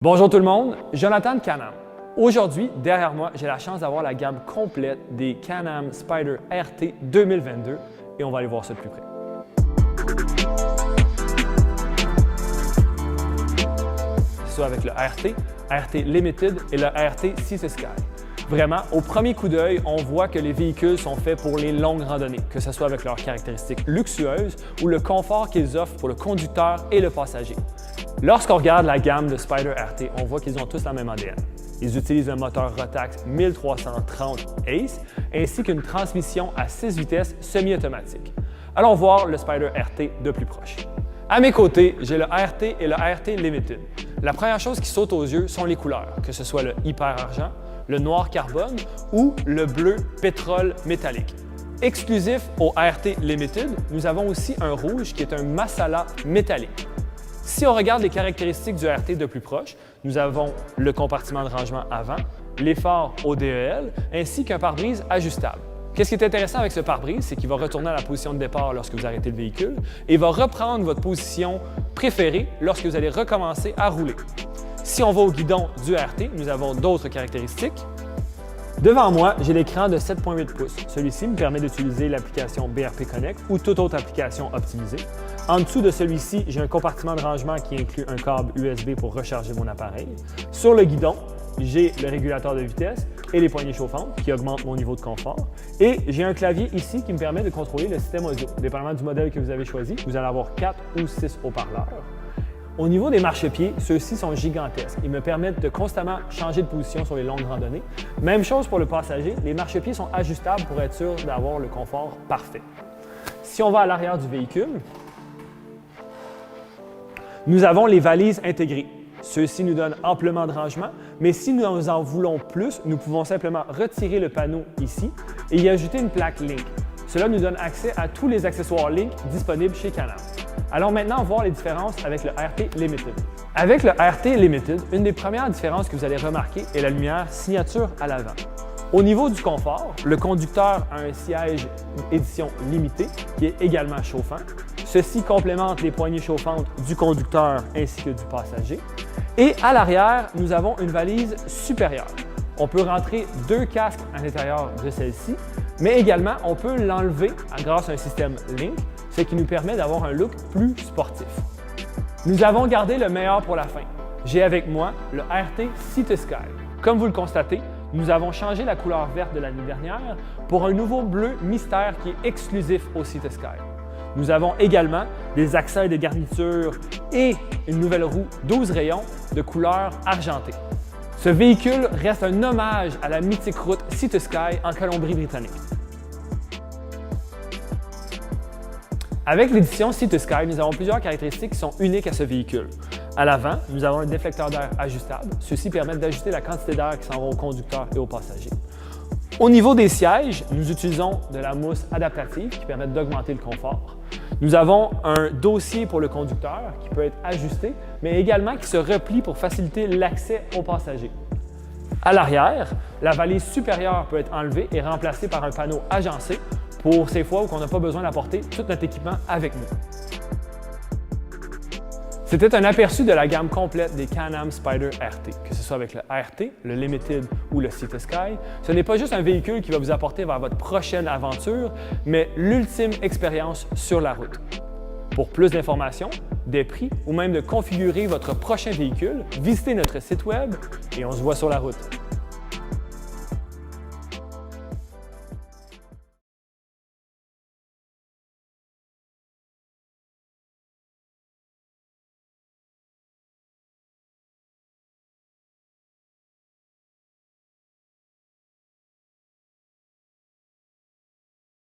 Bonjour tout le monde, Jonathan de Can-Am. Aujourd'hui, derrière moi, j'ai la chance d'avoir la gamme complète des Can-Am Spyder RT 2022 et on va aller voir ça de plus près. C'est ça avec le RT, RT Limited et le RT Sea to Sky. Vraiment, au premier coup d'œil, on voit que les véhicules sont faits pour les longues randonnées, que ce soit avec leurs caractéristiques luxueuses ou le confort qu'ils offrent pour le conducteur et le passager. Lorsqu'on regarde la gamme de Spyder RT, on voit qu'ils ont tous la même ADN. Ils utilisent un moteur Rotax 1330 ACE ainsi qu'une transmission à 6 vitesses semi-automatique. Allons voir le Spyder RT de plus proche. À mes côtés, j'ai le RT et le RT Limited. La première chose qui saute aux yeux sont les couleurs, que ce soit le hyper argent, le noir carbone ou le bleu pétrole métallique. Exclusif au RT Limited, nous avons aussi un rouge qui est un masala métallique. Si on regarde les caractéristiques du RT de plus proche, nous avons le compartiment de rangement avant, les phares ODEL ainsi qu'un pare-brise ajustable. Qu'est-ce qui est intéressant avec ce pare-brise, c'est qu'il va retourner à la position de départ lorsque vous arrêtez le véhicule et va reprendre votre position préférée lorsque vous allez recommencer à rouler. Si on va au guidon du RT, nous avons d'autres caractéristiques. Devant moi, j'ai l'écran de 7,8 pouces. Celui-ci me permet d'utiliser l'application BRP Connect ou toute autre application optimisée. En dessous de celui-ci, j'ai un compartiment de rangement qui inclut un câble USB pour recharger mon appareil. Sur le guidon, j'ai le régulateur de vitesse et les poignées chauffantes qui augmentent mon niveau de confort. Et j'ai un clavier ici qui me permet de contrôler le système audio. Dépendamment du modèle que vous avez choisi, vous allez avoir 4 ou 6 haut-parleurs. Au niveau des marchepieds, ceux-ci sont gigantesques. Ils me permettent de constamment changer de position sur les longues randonnées. Même chose pour le passager, les marchepieds sont ajustables pour être sûr d'avoir le confort parfait. Si on va à l'arrière du véhicule, nous avons les valises intégrées. Ceux-ci nous donnent amplement de rangement, mais si nous en voulons plus, nous pouvons simplement retirer le panneau ici et y ajouter une plaque Link. Cela nous donne accès à tous les accessoires Link disponibles chez Can-Am. Allons maintenant voir les différences avec le RT Limited. Avec le RT Limited, une des premières différences que vous allez remarquer est la lumière signature à l'avant. Au niveau du confort, le conducteur a un siège édition limitée qui est également chauffant. Ceci complémente les poignées chauffantes du conducteur ainsi que du passager. Et à l'arrière, nous avons une valise supérieure. On peut rentrer 2 casques à l'intérieur de celle-ci, mais également on peut l'enlever grâce à un système Link, ce qui nous permet d'avoir un look plus sportif. Nous avons gardé le meilleur pour la fin. J'ai avec moi le RT Sea to Sky. Comme vous le constatez, nous avons changé la couleur verte de l'année dernière pour un nouveau bleu mystère qui est exclusif au Sea to Sky. Nous avons également des accès de garniture et une nouvelle roue 12 rayons de couleur argentée. Ce véhicule reste un hommage à la mythique route Sea to Sky en Colombie-Britannique. Avec l'édition Sea to Sky, nous avons plusieurs caractéristiques qui sont uniques à ce véhicule. À l'avant, nous avons un déflecteur d'air ajustable. Ceux-ci permettent d'ajuster la quantité d'air qui s'en va au conducteur et aux passagers. Au niveau des sièges, nous utilisons de la mousse adaptative qui permet d'augmenter le confort. Nous avons un dossier pour le conducteur qui peut être ajusté, mais également qui se replie pour faciliter l'accès aux passagers. À l'arrière, la valise supérieure peut être enlevée et remplacée par un panneau agencé pour ces fois où on n'a pas besoin d'apporter tout notre équipement avec nous. C'était un aperçu de la gamme complète des Can-Am Spyder RT, que ce soit avec le RT, le Limited ou le Sea to Sky. Ce n'est pas juste un véhicule qui va vous apporter vers votre prochaine aventure, mais l'ultime expérience sur la route. Pour plus d'informations, des prix ou même de configurer votre prochain véhicule, visitez notre site web et on se voit sur la route.